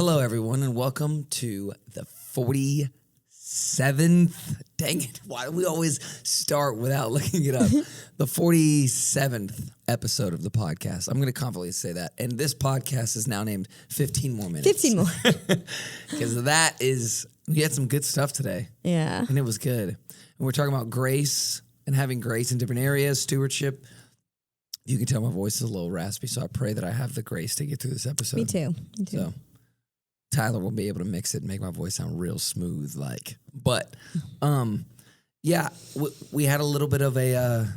Hello, everyone, and welcome to the 47th. Dang it, why do we always start without looking it up? The 47th episode of the podcast. I'm going to confidently say that. And this podcast is now named 15 More Minutes. 15 more. Because we had some good stuff today. Yeah. And it was good. And we're talking about grace and having grace in different areas, stewardship. You can tell my voice is a little raspy, so I pray that I have the grace to get through this episode. Me too. So Tyler will be able to mix it and make my voice sound real smooth, But, yeah, we had a little bit of a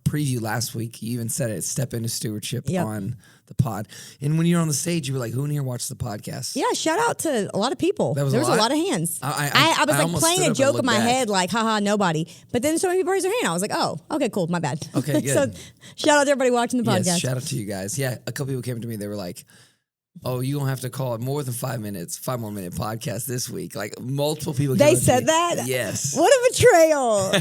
preview last week. You even said it, step into stewardship on the pod. And when you're on the stage, you were like, who in here watched the podcast? Yeah, shout out to a lot of people. There was a lot of hands. I was like playing a joke in my head, like, haha, nobody. But then so many people raised their hand. I was like, oh, okay, cool, my bad. Okay, good. So shout out to everybody watching the podcast. Yes, shout out to you guys. Yeah, a couple people came to me. They were like, oh, you don't have to call it more than 5 minutes, 5 more minute podcast this week. Like multiple people. They said that? Yes. What a betrayal.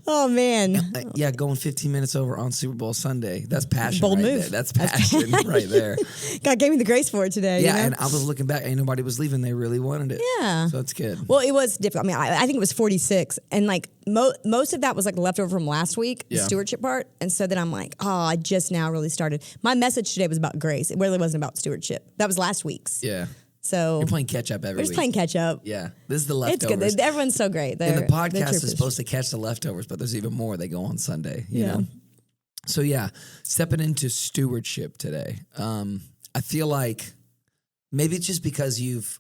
Oh, man. Yeah, going 15 minutes over on Super Bowl Sunday. That's passion. Bold right move. There. That's passion right there. God gave me the grace for it today. Yeah, you know? and I was looking back, ain't nobody was leaving. They really wanted it. Yeah. So it's good. Well, it was difficult. I mean, I think it was 46. And like most of that was like leftover from last week, the stewardship part. And so then I'm like, oh, I just now really started. My message today was about grace. It really wasn't about stewardship. That was last week's. Yeah. So you're playing catch up every week. We're just playing catch up. Yeah. This is the leftovers. It's good. Everyone's so great. And the podcast is supposed to catch the leftovers, but there's even more. They go on Sunday, you know? So yeah, stepping into stewardship today. I feel like maybe it's just because we've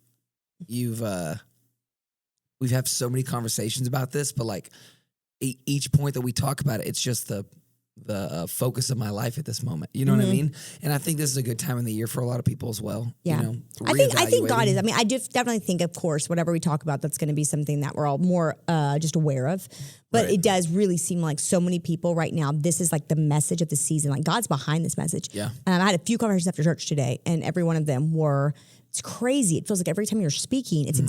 had so many conversations about this, but like each point that we talk about it, it's just the focus of my life at this moment. You know what I mean? And I think this is a good time in the year for a lot of people as well. Yeah. You know, I think God is. I mean, I definitely think, of course, whatever we talk about, that's going to be something that we're all more just aware of. But it does really seem like so many people right now, this is like the message of the season. Like God's behind this message. Yeah. I had a few conversations after church today, and every one of them were, it's crazy. It feels like every time you're speaking, it's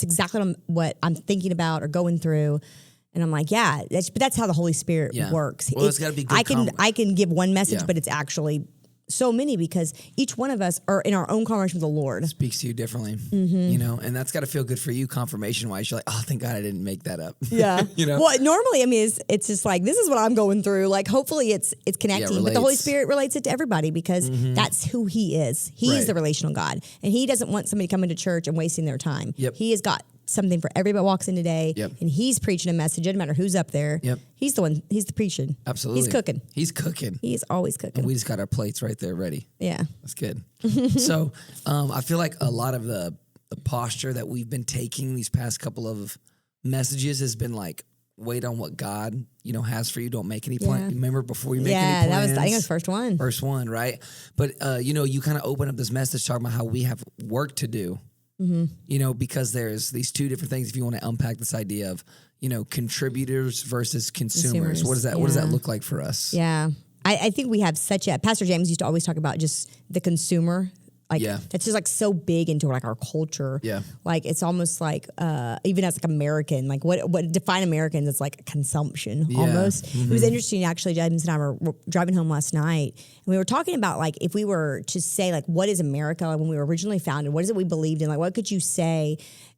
exactly what I'm thinking about or going through. And I'm like, yeah, that's how the Holy Spirit works. Well, it's got to be good. I can give one message, but it's actually so many because each one of us are in our own conversation with the Lord. Speaks to you differently, you know, and that's got to feel good for you confirmation-wise. You're like, oh, thank God I didn't make that up. Yeah. You know? Well, normally, I mean, it's just like, this is what I'm going through. Like, hopefully it's connecting. But the Holy Spirit relates it to everybody because that's who He is. He is the relational God. And He doesn't want somebody coming to church and wasting their time. Yep. He has got something for everybody that walks in today, and He's preaching a message. It doesn't matter who's up there. Yep. He's the one. He's the preaching. Absolutely. He's cooking. He's cooking. He is always cooking. And we just got our plates right there ready. Yeah. That's good. So I feel like a lot of the posture that we've been taking these past couple of messages has been like, wait on what God, has for you. Don't make any plans. Remember before you make any plans? I think it was first one. First one, right? But, you kind of open up this message talking about how we have work to do. Because there's these two different things. If you want to unpack this idea of, contributors versus consumers. What does that look like for us? Yeah. I think we have Pastor James used to always talk about just the consumer. Like that's just like so big into like our culture. Yeah. Like it's almost like even as like American, like what define Americans, it's like consumption almost. It was interesting actually. James and I were driving home last night and we were talking about like if we were to say like what is America, like when we were originally founded, what is it we believed in, like what could you say?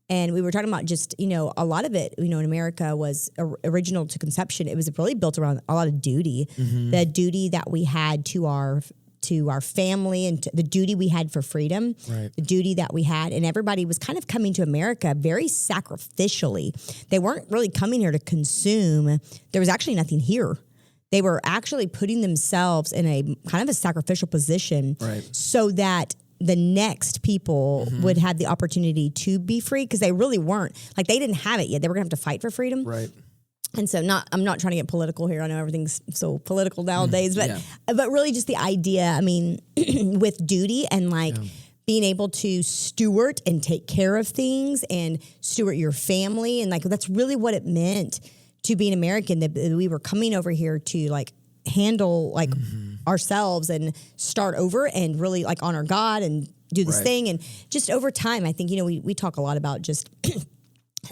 And we were talking about just, a lot of it, in America was original to conception. It was really built around a lot of duty, the duty that we had to our family and the duty we had for freedom, the duty that we had. And everybody was kind of coming to America very sacrificially. They weren't really coming here to consume. There was actually nothing here. They were actually putting themselves in a kind of a sacrificial position so that the next people would have the opportunity to be free because they really weren't. Like they didn't have it yet. They were going to have to fight for freedom. Right. And so I'm not trying to get political here. I know everything's so political nowadays, but really just the idea, I mean, with duty and like being able to steward and take care of things and steward your family. And like, that's really what it meant to be an American, that we were coming over here to like handle like ourselves and start over and really like honor God and do this thing. And just over time, I think, we talk a lot about just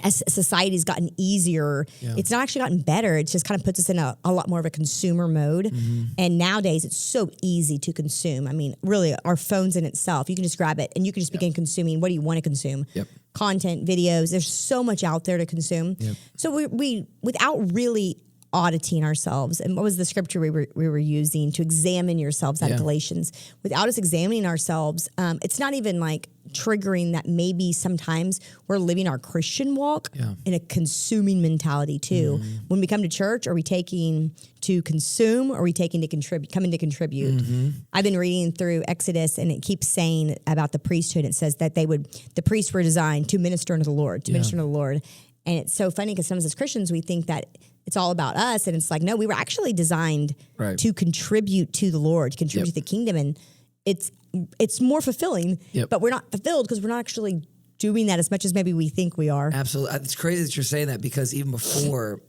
as society's gotten easier, it's not actually gotten better. It just kind of puts us in a lot more of a consumer mode. And nowadays it's so easy to consume. I mean, really our phones in itself, you can just grab it and you can just begin consuming. What do you want to consume? Content, videos, there's so much out there to consume. So we without really auditing ourselves. And what was the scripture we were using? To examine yourselves out of Galatians. Without us examining ourselves, it's not even like triggering that maybe sometimes we're living our Christian walk in a consuming mentality too. When we come to church, are we taking to consume or are we taking to contribute, coming to contribute? I've been reading through Exodus and it keeps saying about the priesthood. It says that the priests were designed to minister unto the Lord, minister unto the Lord. And it's so funny because sometimes as Christians, we think that it's all about us. And it's like, no, we were actually designed to contribute to the Lord, to contribute to the kingdom. And it's more fulfilling, but we're not fulfilled because we're not actually doing that as much as maybe we think we are. Absolutely. It's crazy that you're saying that because even before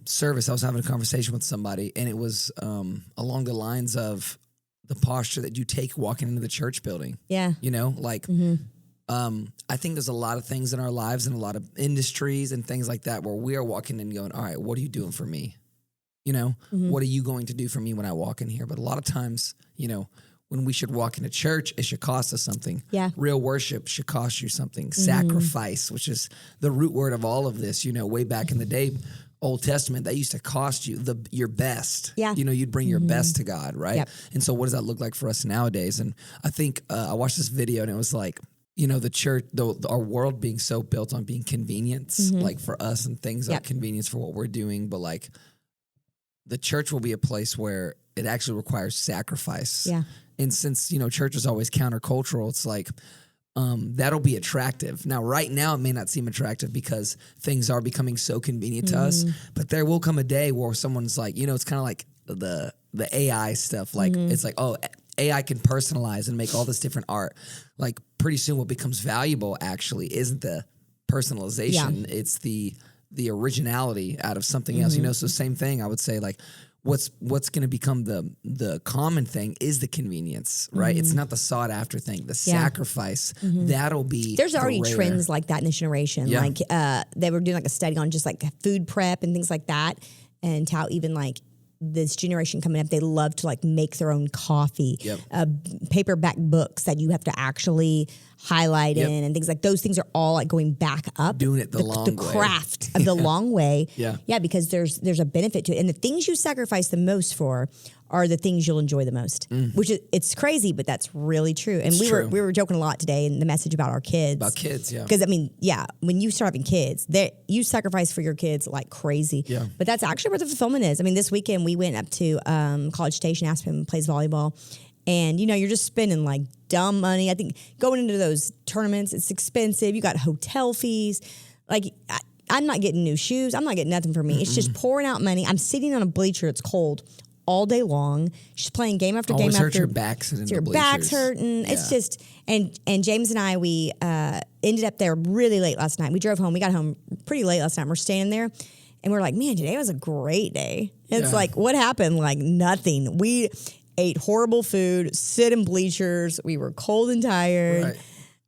service, I was having a conversation with somebody and it was along the lines of the posture that you take walking into the church building. You know, like I think there's a lot of things in our lives and a lot of industries and things like that where we are walking in going, all right, what are you doing for me? You know, what are you going to do for me when I walk in here? But a lot of times, you know, when we should walk into church, it should cost us something. Real worship should cost you something. Sacrifice, which is the root word of all of this, you know, way back in the day, Old Testament, that used to cost you your best. You know, you'd bring your best to God, right? And so what does that look like for us nowadays? And I think I watched this video and it was like, you know, the church, our world being so built on being convenience, like for us and things are convenience for what we're doing. But like the church will be a place where it actually requires sacrifice. And since, you know, church is always countercultural, it's like that'll be attractive. Now, right now, it may not seem attractive because things are becoming so convenient to us. But there will come a day where someone's like, you know, it's kind of like the AI stuff. Like it's like, oh, AI can personalize and make all this different art. Like pretty soon what becomes valuable actually isn't the personalization, it's the originality out of something else, you know? So same thing, I would say like what's going to become the common thing is the convenience, right? It's not the sought after thing, the sacrifice, that'll be There's already trends like that in this generation. Like they were doing like a study on just like food prep and things like that and how even like this generation coming up, they love to like make their own coffee, paperback books that you have to actually highlight in and things like those things are all like going back up. Doing it the long way. The craft of the long way. Because there's a benefit to it. And the things you sacrifice the most for are the things you'll enjoy the most, which is, it's crazy, but that's really true. And we were joking a lot today in the message about our kids. About kids, Because I mean, when you start having kids, you sacrifice for your kids like crazy. But that's actually where the fulfillment is. I mean, this weekend we went up to College Station. Aspen plays volleyball. And, you know, you're just spending like dumb money. I think going into those tournaments, it's expensive. You got hotel fees. Like, I'm not getting new shoes. I'm not getting nothing for me. It's just pouring out money. I'm sitting on a bleacher. It's cold all day long. She's playing game after game after. Your back's in the bleachers. Your back's hurting. It's just, and James and I, we ended up there really late last night. We drove home. We got home pretty late last night. We're staying there. And we're like, man, today was a great day. It's like, what happened? Like nothing. We ate horrible food, sit in bleachers. We were cold and tired.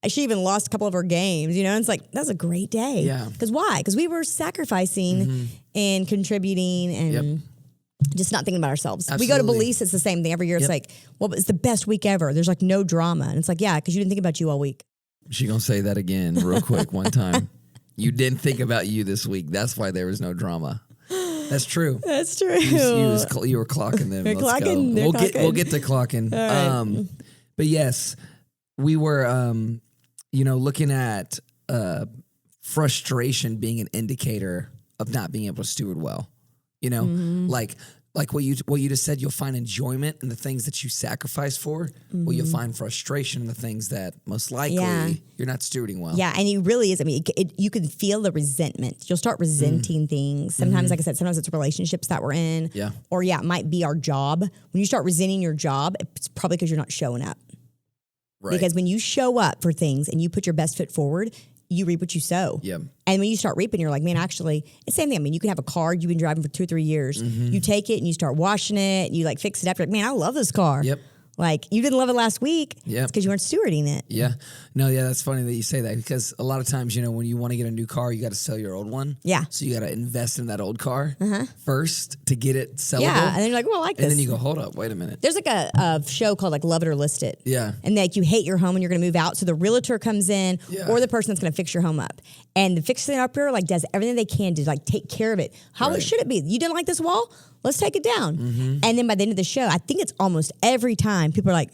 She even lost a couple of her games, you know? And it's like, that was a great day. Because why? Because we were sacrificing and contributing and just not thinking about ourselves. We go to Belize, it's the same thing. Every year it's like, well, it's the best week ever. There's like no drama. And it's like, yeah, because you didn't think about you all week. She gonna say that again real quick one time. You didn't think about you this week. That's why there was no drama. That's true. That's true. You were clocking them. Let's go. We'll get to clocking. Right. But yes, we were, looking at frustration being an indicator of not being able to steward well. You know, like what you just said. You'll find enjoyment in the things that you sacrifice for. Well, you'll find frustration in the things that most likely you're not stewarding well. Yeah, and it really is. I mean, you can feel the resentment. You'll start resenting things. Sometimes, like I said, sometimes it's relationships that we're in. Or it might be our job. When you start resenting your job, it's probably because you're not showing up. Right. Because when you show up for things and you put your best foot forward, you reap what you sow. And when you start reaping, you're like, man, actually, it's the same thing. I mean, you can have a car you've been driving for 2 or 3 years. You take it and you start washing it. You like fix it up. You're like, man, I love this car. Like, you didn't love it last week. Yeah. It's because you weren't stewarding it. Yeah. No, yeah, that's funny that you say that because a lot of times, when you want to get a new car, you got to sell your old one. Yeah. So you got to invest in that old car first to get it sellable. Yeah. And then you're like, well, I like this. And then you go, hold up, wait a minute. There's like a show called like Love It or List It. Yeah. And like you hate your home and you're going to move out. So the realtor comes in or the person that's going to fix your home up. And the fixing upper like does everything they can to like take care of it. How should it be? You didn't like this wall? Let's take it down. And then by the end of the show, I think it's almost every time people are like,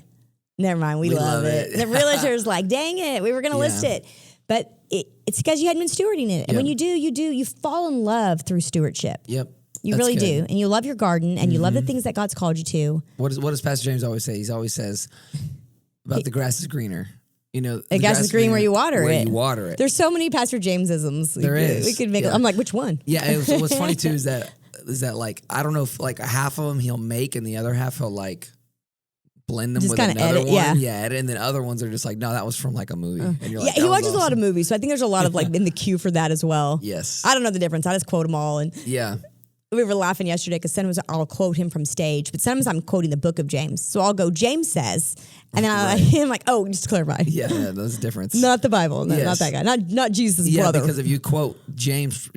never mind, we love it. The realtor's like, dang it, we were going to list it. But it's because you hadn't been stewarding it. And when you do, you fall in love through stewardship. Yep. You really do. And you love your garden and you love the things that God's called you to. What does Pastor James always say? He always says about the grass is greener. The grass is green where you water it. You water it. There's so many Pastor James-isms. We could make. I'm like, which one? Yeah. What's funny too is that like I don't know if like half of them he'll make and the other half he'll like blend them just with another edit, one. Yeah, and then other ones are just like, no, that was from like a movie. And you're like, he watches a lot of movies, so I think there's a lot of like in the queue for that as well. Yes. I don't know the difference. I just quote them all. And we were laughing yesterday because sometimes I'll quote him from stage, but sometimes I'm quoting the book of James. So I'll go, James says, and then I'm like, oh, just to clarify. Yeah, there's a difference. Not the Bible. No, not that guy. Not Jesus' brother. Yeah, because if you quote James,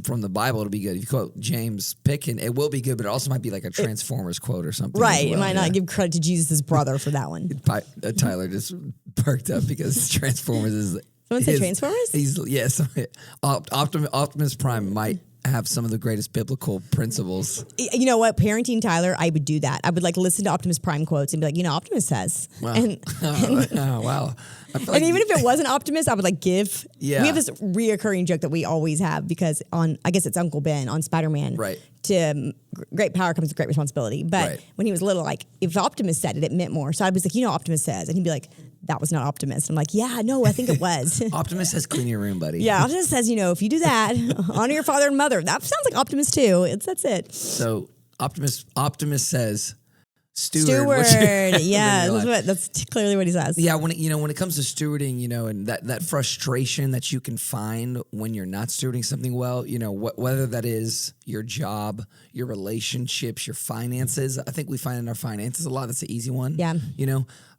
from the Bible, it'll be good. If you quote James Pitkin, it will be good, but it also might be like a Transformers quote or something. Right. Well, it might not give credit to Jesus' brother for that one. Tyler just perked up because Transformers is... Someone said Transformers? Yes. Optimus Prime might have some of the greatest biblical principles. You know what? Parenting Tyler, I would do that. I would like listen to Optimus Prime quotes and be like, Optimus says. Wow. Wow. And even if it wasn't Optimus, I would like give. Yeah. We have this reoccurring joke that we always have because I guess it's Uncle Ben on Spider-Man. Right. To great power comes with great responsibility. But when he was little, like if Optimus said it, it meant more. So I was like, Optimus says. And he'd be like, that was not Optimus. I'm like, yeah, no, I think it was. Optimus says clean your room, buddy. Yeah, Optimus says, if you do that, honor your father and mother. That sounds like Optimus too. That's it. So Optimus says steward. Yeah, that's clearly what he says. Yeah, when it comes to stewarding, and that frustration that you can find when you're not stewarding something well, whether that is your job, your relationships, your finances. I think we find in our finances a lot. That's the easy one. Yeah.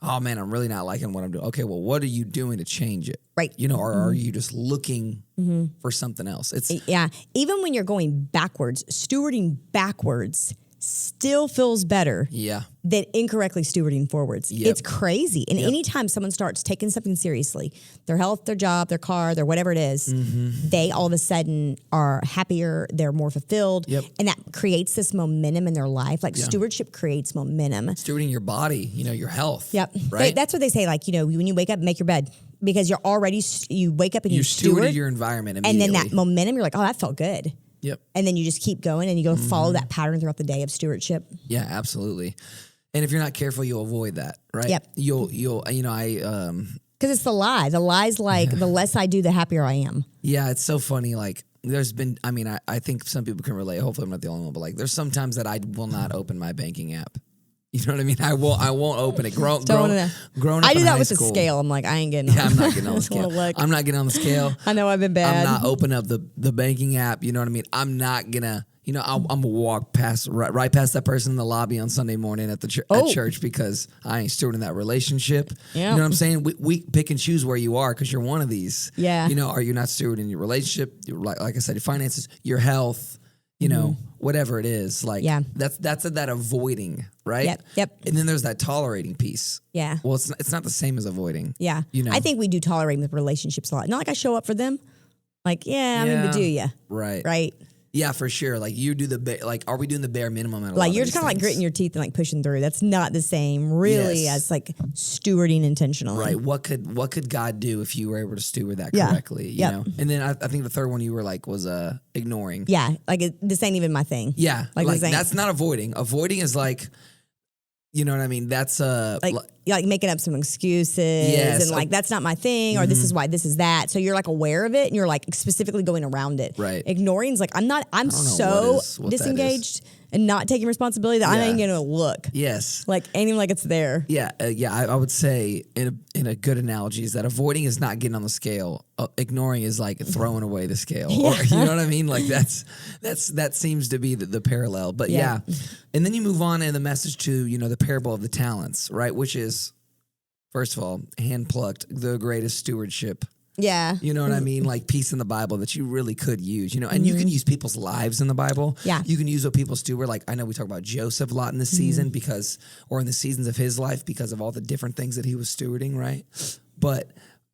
Oh man, I'm really not liking what I'm doing. Okay, well, what are you doing to change it? Right. Or are you just looking for something else? Even when you're going backwards, stewarding backwards still feels better than incorrectly stewarding forwards. Yep. It's crazy. And anytime someone starts taking something seriously, their health, their job, their car, their whatever it is, they all of a sudden are happier, they're more fulfilled. Yep. And that creates this momentum in their life. Like stewardship creates momentum. Stewarding your body, your health. Yep. Right? That's what they say. Like, when you wake up, make your bed. Because you wake up and you steward your environment immediately. And then that momentum, you're like, oh, that felt good. Yep. And then you just keep going and you go follow that pattern throughout the day of stewardship. Yeah, absolutely. And if you're not careful, you'll avoid that, right? Yep. You'll because it's the lie. The lie's like the less I do, the happier I am. Yeah, it's so funny. Like there's been, I think some people can relate. Hopefully I'm not the only one, but like there's sometimes that I will not open my banking app. You know what I mean? I won't open it. Grown up I do that with school. the scale. I'm like, I ain't getting on. Yeah, I'm not getting on the scale. I'm not getting on the scale. I know I've been bad. I'm not opening up the banking app. You know what I mean? I'm not gonna, I'm gonna walk past right past that person in the lobby on Sunday morning at church because I ain't stewarding that relationship. Yeah. You know what I'm saying? We pick and choose where you are because you're one of these. Yeah. Are you not stewarding your relationship? Like I said, your finances, your health. Whatever it is, like that's that avoiding, right? Yep. And then there's that tolerating piece. Yeah. Well, it's not the same as avoiding. Yeah. I think we do tolerate with relationships a lot. Not like I show up for them. Like, I'm in the do ya. Right. Right. Yeah, for sure. Like you do are we doing the bare minimum? Like you're just kind of like gritting your teeth and like pushing through. That's not the same, really, as like stewarding intentionally. Right. What could God do if you were able to steward that correctly? You know. And then I think the third one you were like was ignoring. Yeah. Like this ain't even my thing. Yeah. Like that's not avoiding. Avoiding is like. You know what I mean? That's like making up some excuses and like that's not my thing or this is why this is that. So you're like aware of it and you're like specifically going around it. Right. Ignoring is like I'm so disengaged and not taking responsibility, that I ain't going to look. Yes. Like, ain't even like it's there. Yeah. I would say in a good analogy is that avoiding is not getting on the scale. Ignoring is like throwing away the scale. Or, you know what I mean? Like that seems to be the parallel. But yeah. And then you move on in the message to, the parable of the talents, right? Which is, first of all, hand-plucked, the greatest stewardship. Yeah. You know what I mean? Like piece in the Bible that you really could use, and you can use people's lives in the Bible. Yeah. You can use what people steward. Like I know we talk about Joseph a lot in this season or in the seasons of his life because of all the different things that he was stewarding, right? But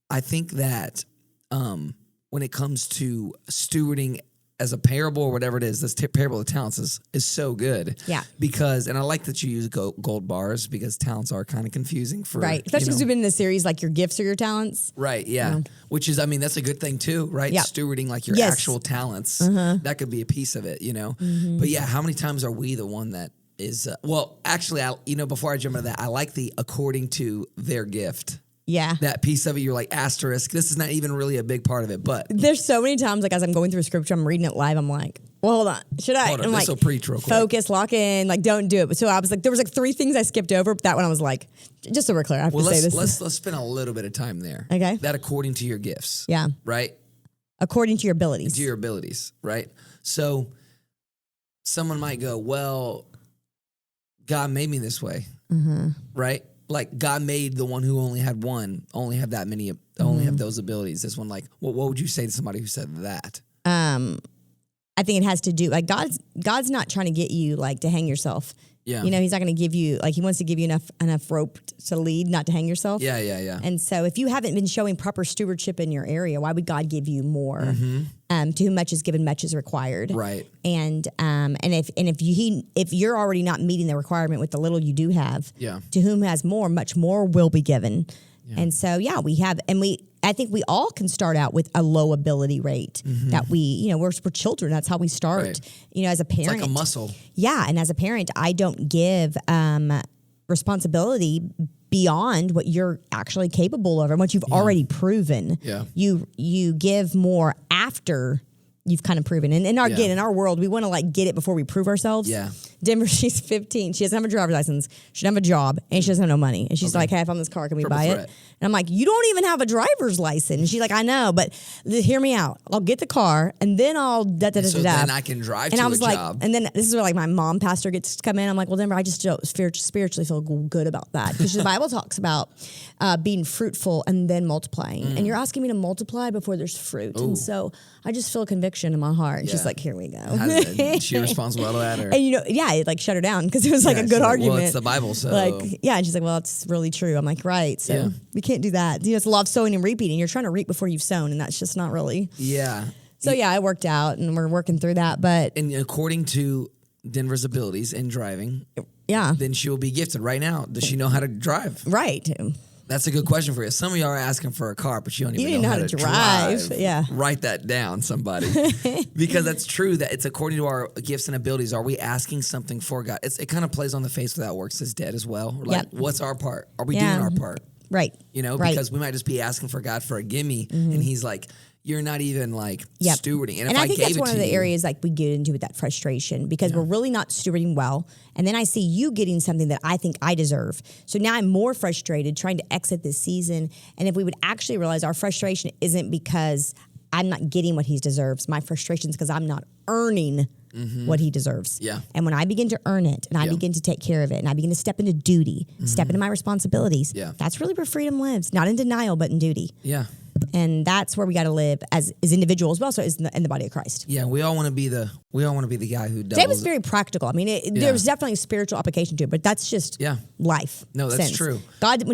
I think that when it comes to stewarding as a parable or whatever it is, this parable of talents is so good. Yeah. Because, and I like that you use gold bars because talents are kind of confusing for. Right. Especially since we've been in the series, like your gifts or your talents. Right. Yeah. Which is, that's a good thing too, right? Yeah. Stewarding like your actual talents. That could be a piece of it, But yeah, how many times are we the one that is, actually, before I jump into that, I like the according to their gift. Yeah. That piece of it, you're like, asterisk. This is not even really a big part of it, but. There's so many times, like, as I'm going through scripture, I'm reading it live, I'm like, well, hold on. Should I? Hold on, I'm this will like, preach real quick. Focus, lock in, like, don't do it. But so I was like, there was like 3 things I skipped over, but that one I was like, just so we're clear, I have to say this. Let's spend a little bit of time there. Okay. That according to your gifts. Yeah. Right? According to your abilities. To your abilities, right? So someone might go, well, God made me this way, right? Like God made the one who only had one, only have that many, only have those abilities. This one, like, what would you say to somebody who said that? I think it has to do, like, God's not trying to get you, like, to hang yourself. Yeah. He's not going to give you, like, he wants to give you enough rope to lead, not to hang yourself. Yeah. And so if you haven't been showing proper stewardship in your area, why would God give you more? To whom much is given, much is required. Right. And if you're already not meeting the requirement with the little you do have, to whom has more, much more will be given. Yeah. And so, I think we all can start out with a low ability rate that we're children. That's how we start, right. As a parent. It's like a muscle. Yeah. And as a parent, I don't give responsibility beyond what you're actually capable of and what you've already proven. Yeah. You give more after you've kind of proven. And in our world, we want to like get it before we prove ourselves. Yeah. Denver, she's 15. She doesn't have a driver's license. She doesn't have a job, and she doesn't have no money. And she's like, "Hey, I found this car. Can we buy it?" And I'm like, "You don't even have a driver's license." And she's like, "I know, but hear me out. I'll get the car, and then I'll So then I can drive. And to I was a like, job. and then this is where like my mom pastor gets to come in. I'm like, well, Denver, I just don't spiritually feel good about that because the Bible talks about being fruitful and then multiplying, and you're asking me to multiply before there's fruit, and so I just feel a conviction in my heart. And she's like, "Here we go." She responds well to that, or? And it like shut her down because it was like a good argument. Well, it's the Bible, so and she's like, "Well, it's really true." I'm like, "Right, so we can't do that." It's a law of sowing and reaping, and you're trying to reap before you've sown, and that's just not really. Yeah. So it worked out, and we're working through that. But according to Denver's abilities in driving, then she will be gifted. Right now, does she know how to drive? Right. That's a good question for you. Some of y'all are asking for a car, but you don't even know how to drive. Yeah. Write that down, somebody. Because that's true that it's according to our gifts and abilities. Are we asking something for God? It kind of plays on the face without works is dead as well. Like, what's our part? Are we doing our part? Right. Because we might just be asking for God for a gimme, and he's like, you're not even like stewarding. And if I think that's one of the areas like we get into with that frustration because we're really not stewarding well. And then I see you getting something that I think I deserve. So now I'm more frustrated trying to exit this season. And if we would actually realize our frustration isn't because I'm not getting what he deserves. My frustration is because I'm not earning what he deserves. Yeah. And when I begin to earn it and I begin to take care of it and I begin to step into duty, step into my responsibilities, that's really where freedom lives. Not in denial, but in duty. Yeah. And that's where we got to live as individuals, but also in the body of Christ. Yeah, we all want to be the guy who doubles. Dave was very practical. I mean, there was definitely a spiritual application to it, but that's just life. No, that's true. God,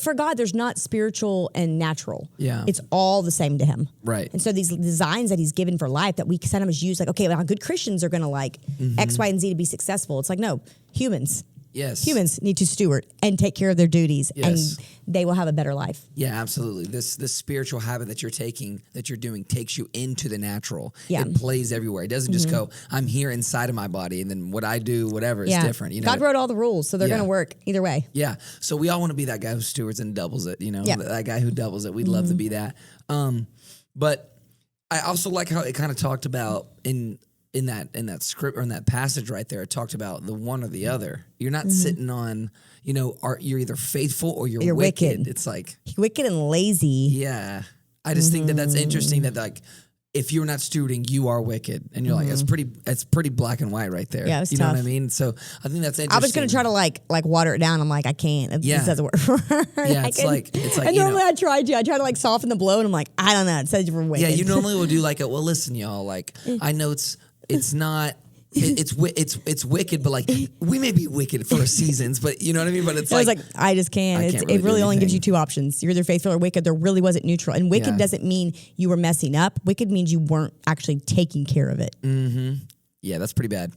for God, there's not spiritual and natural. Yeah, it's all the same to Him. Right. And so these designs that He's given for life that we sometimes use, like, okay, well, good Christians are going to like X, Y, and Z to be successful. It's like, no, humans. Yes. Humans need to steward and take care of their duties, and they will have a better life. Yeah, absolutely. This spiritual habit that you're doing takes you into the natural. Yeah. It plays everywhere. It doesn't just go, I'm here inside of my body, and then what I do, whatever, is different. God wrote all the rules, so they're going to work either way. Yeah. So we all want to be that guy who stewards and doubles it, that guy who doubles it. We'd love to be that. But I also like how it kind of talked about in in that script or in that passage right there, it talked about the one or the other. You're not sitting on, you're either faithful or you're wicked. It's like wicked and lazy. Yeah. I just think that that's interesting that like, if you're not stewarding, you are wicked. And you're like, it's pretty black and white right there. Yeah, it's you tough. know what I mean? So I think that's interesting. I was going to try to like water it down. I'm like, I can't. This doesn't work for her. Yeah, it's like and normally I try to like soften the blow and I'm like, I don't know. It says you're wicked. Yeah, you normally will do like well, listen, y'all, like I know it's not it's wicked, but like we may be wicked for seasons, but you know what I mean? But it's like I just can't. It really only gives you two options. You're either faithful or wicked. There really wasn't neutral. And wicked doesn't mean you were messing up. Wicked means you weren't actually taking care of it. Mm-hmm. Yeah, that's pretty bad.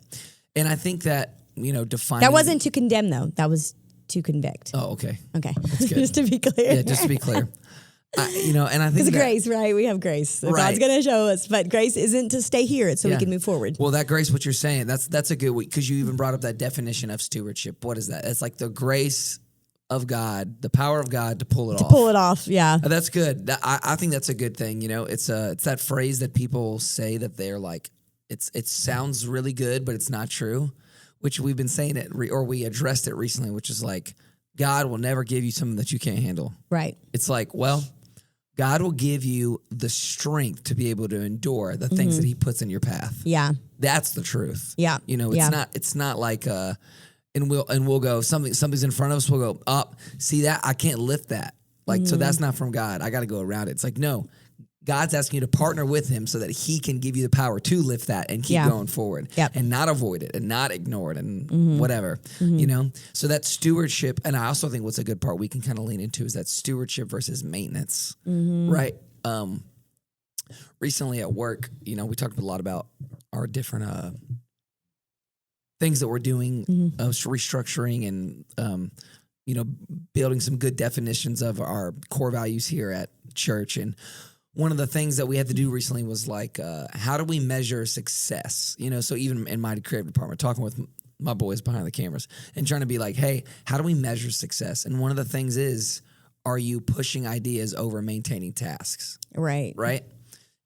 And I think that, defining... That wasn't to condemn, though. That was to convict. Oh, okay. Okay. That's good. Just to be clear. Yeah, just to be clear. And I think it's grace, right? We have grace. So right. God's going to show us, but grace isn't to stay here. It's so we can move forward. Well, that grace, what you're saying, that's a good way, because you even brought up that definition of stewardship. What is that? It's like the grace of God, the power of God to pull it off. Pull it off, yeah. That's good. I think that's a good thing. It's that phrase that people say that they're like, it sounds really good, but it's not true, which we've been saying it, or we addressed it recently, which is like, God will never give you something that you can't handle. Right. It's like, well, God will give you the strength to be able to endure the things that he puts in your path. Yeah. That's the truth. Yeah. It's not like and we'll go, something's in front of us, we'll go, see that? I can't lift that. Like, so that's not from God. I got to go around it. It's like, no, God's asking you to partner with him so that he can give you the power to lift that and keep going forward and not avoid it and not ignore it and whatever, So that stewardship, and I also think what's a good part we can kind of lean into is that stewardship versus maintenance, right? Recently at work, we talked a lot about our different things that we're doing, restructuring and, building some good definitions of our core values here at church. And one of the things that we had to do recently was like, how do we measure success? So even in my creative department, talking with my boys behind the cameras and trying to be like, hey, how do we measure success? And one of the things is, are you pushing ideas over maintaining tasks? Right. Right.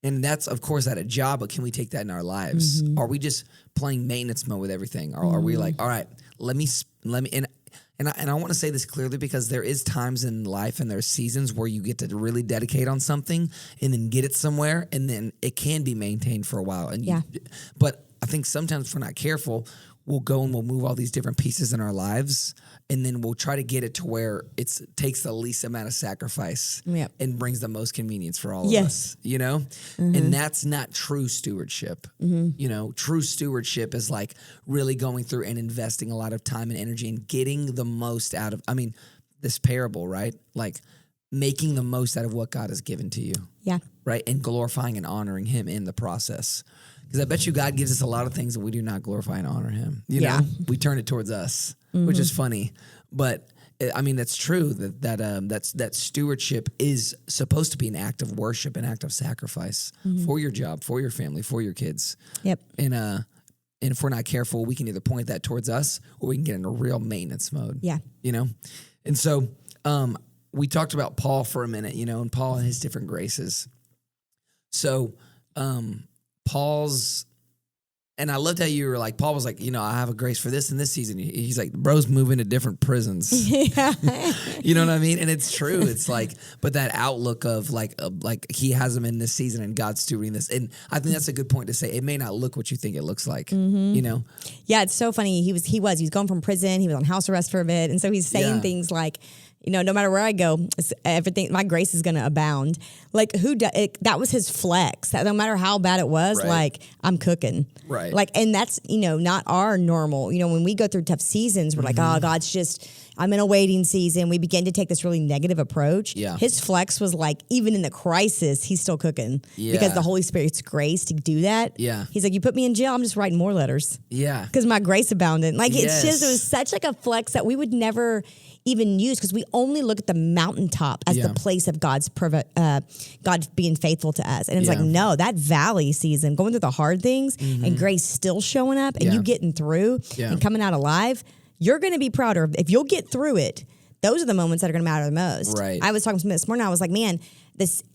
And that's, of course, at a job, but can we take that in our lives? Are we just playing maintenance mode with everything? Or are we like, all right, let me, and I want to say this clearly because there is times in life and there's seasons where you get to really dedicate on something and then get it somewhere and then it can be maintained for a while. But I think sometimes if we're not careful, we'll go and we'll move all these different pieces in our lives and then we'll try to get it to where it takes the least amount of sacrifice and brings the most convenience for all of us, And that's not true stewardship. True stewardship is like really going through and investing a lot of time and energy and getting the most out of, this parable, right? Like making the most out of what God has given to you. Yeah. Right? And glorifying and honoring him in the process. Because I bet you God gives us a lot of things that we do not glorify and honor him. You know, we turn it towards us, which is funny. But that's true that stewardship is supposed to be an act of worship, an act of sacrifice for your job, for your family, for your kids. Yep. And if we're not careful, we can either point that towards us or we can get into real maintenance mode. Yeah. And so we talked about Paul for a minute, and Paul and his different graces. So Paul's, and I loved how you were like, Paul was like, I have a grace for this in this season. He's like, bro's moving to different prisons. Yeah. You know what I mean? And it's true. It's like, but that outlook of like he has them in this season and God's doing this. And I think that's a good point to say. It may not look what you think it looks like, Yeah, it's so funny. He was going from prison. He was on house arrest for a bit. And so he's saying things like, no matter where I go, everything, my grace is going to abound. Like that was his flex. That no matter how bad it was, like I'm cooking. Right. Like, and that's, not our normal, when we go through tough seasons, we're like, oh, God's I'm in a waiting season. We begin to take this really negative approach. Yeah. His flex was like, even in the crisis, he's still cooking because the Holy Spirit's grace to do that. Yeah. He's like, you put me in jail, I'm just writing more letters. Yeah. Because my grace abounded. Like it was such like a flex that we would never even use because we only look at the mountaintop as the place of God being faithful to us. And it's like, no, that valley season, going through the hard things and grace still showing up and you getting through and coming out alive, you're going to be prouder. If you'll get through it, those are the moments that are going to matter the most. Right. I was talking to somebody this morning. I was like, man,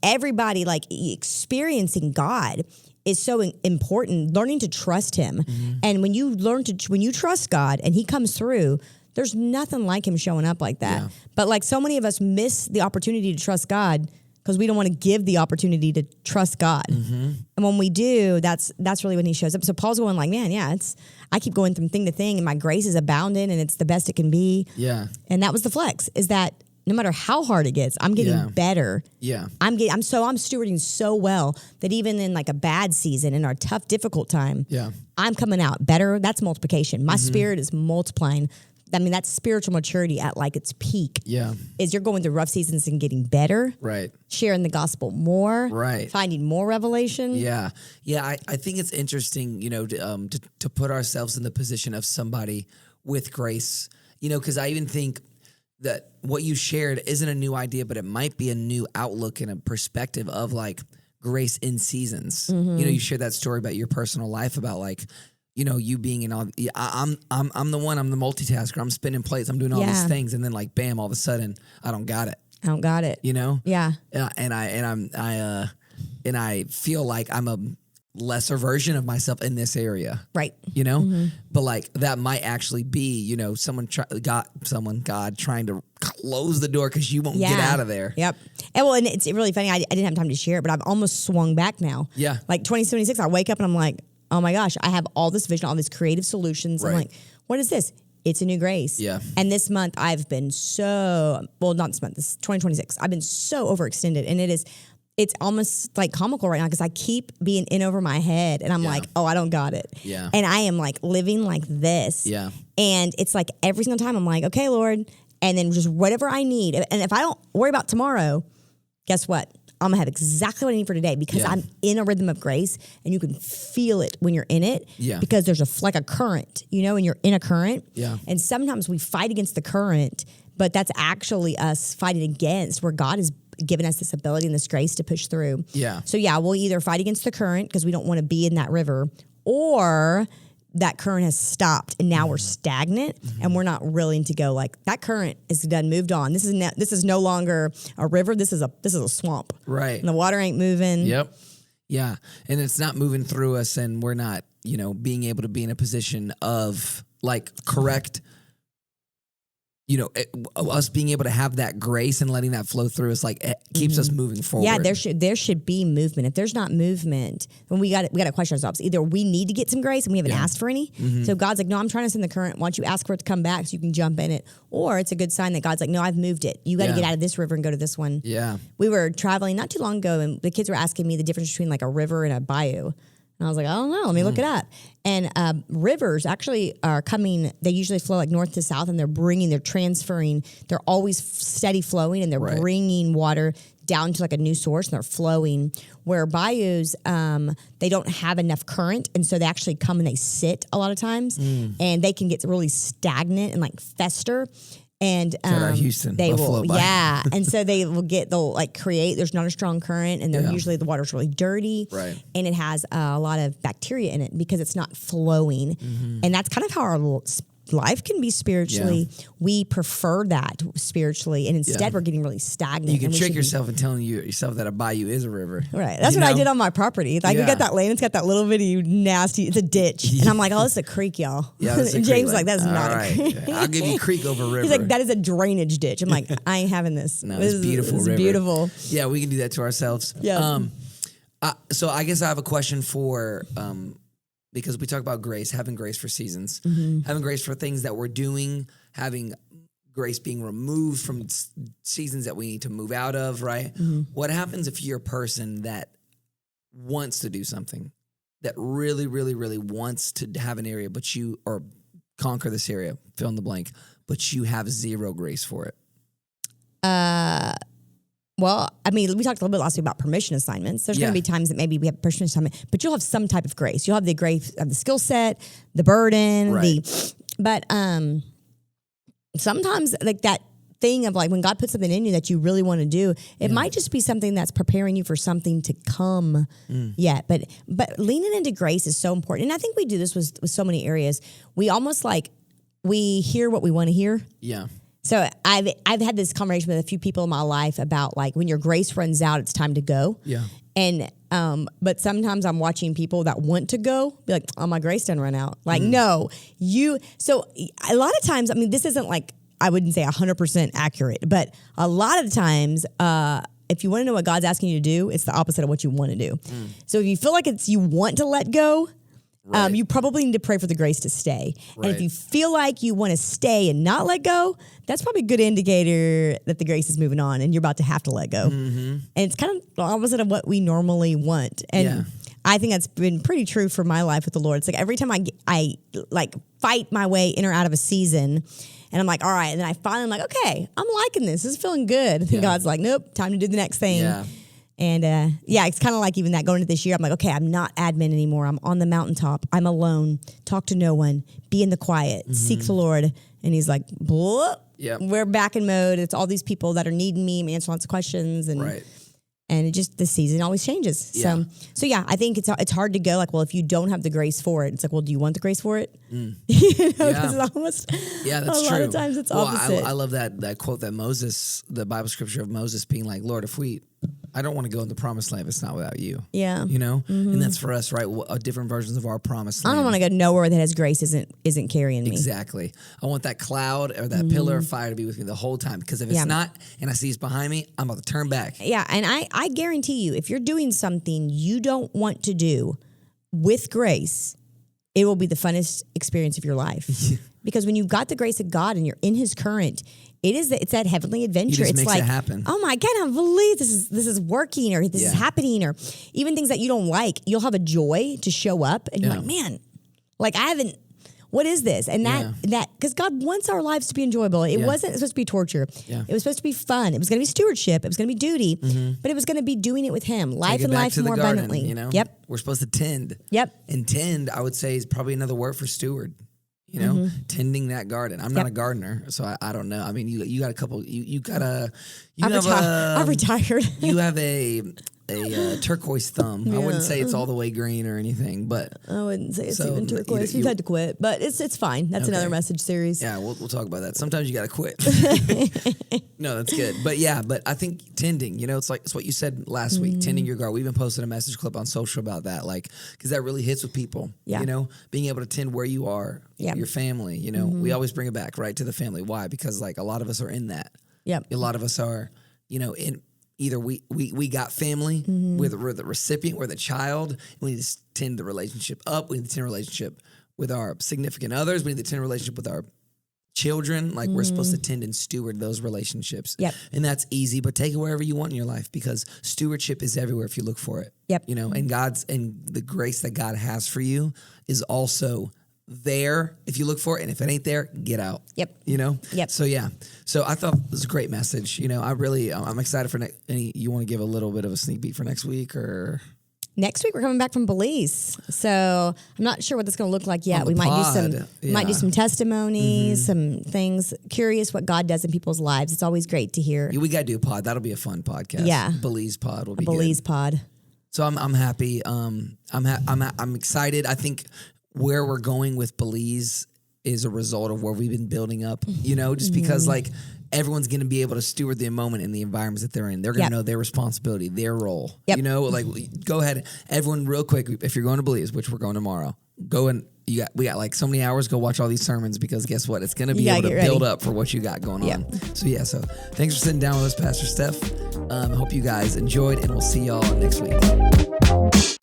everybody like experiencing God is so important. Learning to trust him. And when you trust God and he comes through, there's nothing like him showing up like that. Yeah. But like so many of us miss the opportunity to trust God because we don't want to give the opportunity to trust God. And when we do, that's really when he shows up. So Paul's going like, man, yeah, I keep going from thing to thing and my grace is abounding and it's the best it can be. Yeah. And that was the flex, is that no matter how hard it gets, I'm getting better. Yeah. I'm stewarding so well that even in like a bad season, in our tough, difficult time, I'm coming out better. That's multiplication. My spirit is multiplying. I mean, that's spiritual maturity at like its peak. Yeah. Is you're going through rough seasons and getting better. Right. Sharing the gospel more. Right. Finding more revelation. Yeah. Yeah. I think it's interesting, to put ourselves in the position of somebody with grace, because I even think that what you shared isn't a new idea, but it might be a new outlook and a perspective of like grace in seasons. You shared that story about your personal life about like, you being in all. I'm the one. I'm the multitasker. I'm spinning plates. I'm doing all these things, and then like, bam! All of a sudden, I don't got it. Yeah. And I feel like I'm a lesser version of myself in this area. Right. But like that might actually be, God trying to close the door because you won't get out of there. Yep. And it's really funny. I didn't have time to share it, but I've almost swung back now. Yeah. Like 2076, I wake up and I'm like, oh my gosh, I have all this vision, all these creative solutions. Right. I'm like, what is this? It's a new grace. Yeah. And this month I've been not this month, this is 2026. I've been so overextended, and it's almost like comical right now because I keep being in over my head and I'm like, oh, I don't got it. Yeah. And I am like living like this. Yeah. And it's like every single time I'm like, okay, Lord. And then just whatever I need. And if I don't worry about tomorrow, guess what? I'm going to have exactly what I need for today because I'm in a rhythm of grace, and you can feel it when you're in it because there's like a current, and you're in a current. Yeah. And sometimes we fight against the current, but that's actually us fighting against where God has given us this ability and this grace to push through. Yeah. So we'll either fight against the current because we don't want to be in that river, or that current has stopped and now we're stagnant and we're not willing to go like that current is done, moved on. This is no longer a river. This is a swamp. Right. And the water ain't moving. Yep. Yeah. And it's not moving through us, and we're not, being able to be in a position of like correct, us being able to have that grace and letting that flow through us, like it keeps us moving forward. Yeah, there should be movement. If there's not movement, then we got to question ourselves. Either we need to get some grace and we haven't asked for any. So God's like, no, I'm trying to send the current. Why don't you ask for it to come back so you can jump in it? Or it's a good sign that God's like, no, I've moved it. You got to get out of this river and go to this one. Yeah. We were traveling not too long ago, and the kids were asking me the difference between like a river and a bayou. And I was like, I don't know. Let me look it up. And rivers actually are coming. They usually flow like north to south, and they're transferring. They're always steady flowing, and they're bringing water down to like a new source, and they're flowing. Where bayous, they don't have enough current, and so they actually come and they sit a lot of times, and they can get really stagnant and like fester. And Houston, they Buffalo will, and so they'll like create. There's not a strong current, and they're usually the water's really dirty, right? And it has a lot of bacteria in it because it's not flowing, and that's kind of how our life can be spiritually. We prefer that spiritually, and instead we're getting really stagnant. You can trick yourself in telling yourself that a bayou is a river. Right. That's what I did on my property. Like we got that lane. It's got that little bitty nasty. It's a ditch, and I'm like, oh, it's a creek, y'all. Yeah, and James like that's not a creek. I'll give you creek over river. He's like, that is a drainage ditch. I'm like, I ain't having this. No, it's beautiful. It's river. beautiful. Yeah, we can do that to ourselves. Yeah. So I guess I have a question for. Because we talk about grace, having grace for seasons, having grace for things that we're doing, having grace being removed from seasons that we need to move out of, right? What happens if you're a person that wants to do something, that really, really, really wants to have an area, or conquer this area, fill in the blank, but you have zero grace for it? Well, I mean, we talked a little bit last week about permission assignments. There's going to be times that maybe we have permission assignment, but you'll have some type of grace. You'll have the grace of the skill set, the burden, but sometimes like that thing of like when God puts something in you that you really want to do, it might just be something that's preparing you for something to come yet. But leaning into grace is so important. And I think we do this with so many areas. We almost like, we hear what we want to hear. Yeah. So I've had this conversation with a few people in my life about like when your grace runs out, it's time to go. Yeah. And but sometimes I'm watching people that want to go be like, oh, my grace done run out. Like, no, so a lot of times, I mean, this isn't like, I wouldn't say 100% accurate, but a lot of the times, if you want to know what God's asking you to do, it's the opposite of what you want to do. So if you feel like you want to let go, you probably need to pray for the grace to stay. Right. And if you feel like you want to stay and not let go, that's probably a good indicator that the grace is moving on and you're about to have to let go. And it's kind of the opposite of what we normally want. And I think that's been pretty true for my life with the Lord. It's like every time I like fight my way in or out of a season, and I'm like, all right. And then I finally am like, okay, I'm liking this. This is feeling good. And God's like, nope, time to do the next thing. Yeah. And it's kind of like even that going into this year, I'm like, okay, I'm not admin anymore. I'm on the mountaintop. I'm alone. Talk to no one. Be in the quiet. Seek the Lord. And he's like, we're back in mode. It's all these people that are needing me, answer lots of questions. And and it just, the season always changes. Yeah. So I think it's hard to go like, well, if you don't have the grace for it, it's like, well, do you want the grace for it? You know, because it's almost, that's a lot of times it's opposite. I love that quote that Moses, the Bible scripture of Moses being like, Lord, I don't want to go in the promised land if it's not without you. Yeah. You know? And that's for us, right? Different versions of our promised land. I don't want to go nowhere that has grace isn't carrying me. Exactly. I want that cloud or that pillar of fire to be with me the whole time. Because if it's not, and I see it's behind me, I'm about to turn back. Yeah. And I guarantee you, if you're doing something you don't want to do with grace, it will be the funnest experience of your life. Because when you've got the grace of God and you're in his current, it's that heavenly adventure. He just it's makes like, it happen. Oh my God, I can't believe this is working, or this is happening, or even things that you don't like. You'll have a joy to show up, and you're like, man, like what is this? And that because God wants our lives to be enjoyable. It wasn't supposed to be torture. It was supposed to be fun. It was going to be stewardship. It was going to be duty, but it was going to be doing it with Him. Life and life more abundantly. You know? Yep. We're supposed to tend. Yep. And tend, I would say, is probably another word for steward. You know, tending that garden. I'm not a gardener, so I don't know. I mean, you got a couple. I've retired. You have a turquoise thumb. I wouldn't say it's all the way green or anything, but I wouldn't say it's even turquoise. We've had to quit, but it's fine. That's another message series. Yeah, we'll talk about that. Sometimes you got to quit. No, that's good. But I think tending. You know, it's what you said last week. Tending your garden. We've been posting a message clip on social about that, because that really hits with people. Yeah. You know, being able to tend where you are, your family. You know, we always bring it back right to the family. Why? Because a lot of us are in that. Yeah. A lot of us are, in. Either we got family, we're the recipient, we're the child. We need to tend the relationship up. We need to tend a relationship with our significant others. We need to tend a relationship with our children. We're supposed to tend and steward those relationships. Yep. And that's easy, but take it wherever you want in your life, because stewardship is everywhere if you look for it. Yep. You know, and the grace that God has for you is also there if you look for it, and if it ain't there, get out. Yep. You know? Yep. So I thought it was a great message. You know, I'm excited for you want to give a little bit of a sneak peek for next week, or? Next week we're coming back from Belize, so I'm not sure what that's going to look like yet. We might do some testimonies, some things. Curious what God does in people's lives. It's always great to hear. We got to do a pod. That'll be a fun podcast. Yeah, Belize pod will be Belize good. pod. So I'm happy. I'm excited. I think where we're going with Belize is a result of where we've been building up, you know, just because everyone's going to be able to steward the moment and the environments that they're in. They're going to know their responsibility, their role, you know, go ahead. Everyone real quick, if you're going to Belize, which we're going tomorrow, go and we got so many hours, go watch all these sermons, because guess what? It's going to be able to build up for what you got going on. So thanks for sitting down with us, Pastor Steph. I hope you guys enjoyed, and we'll see y'all next week.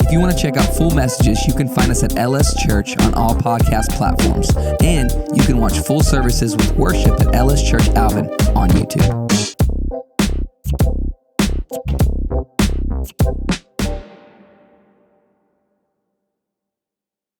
If you want to check out full messages, you can find us at LS Church on all podcast platforms. And you can watch full services with worship at LS Church Alvin on YouTube.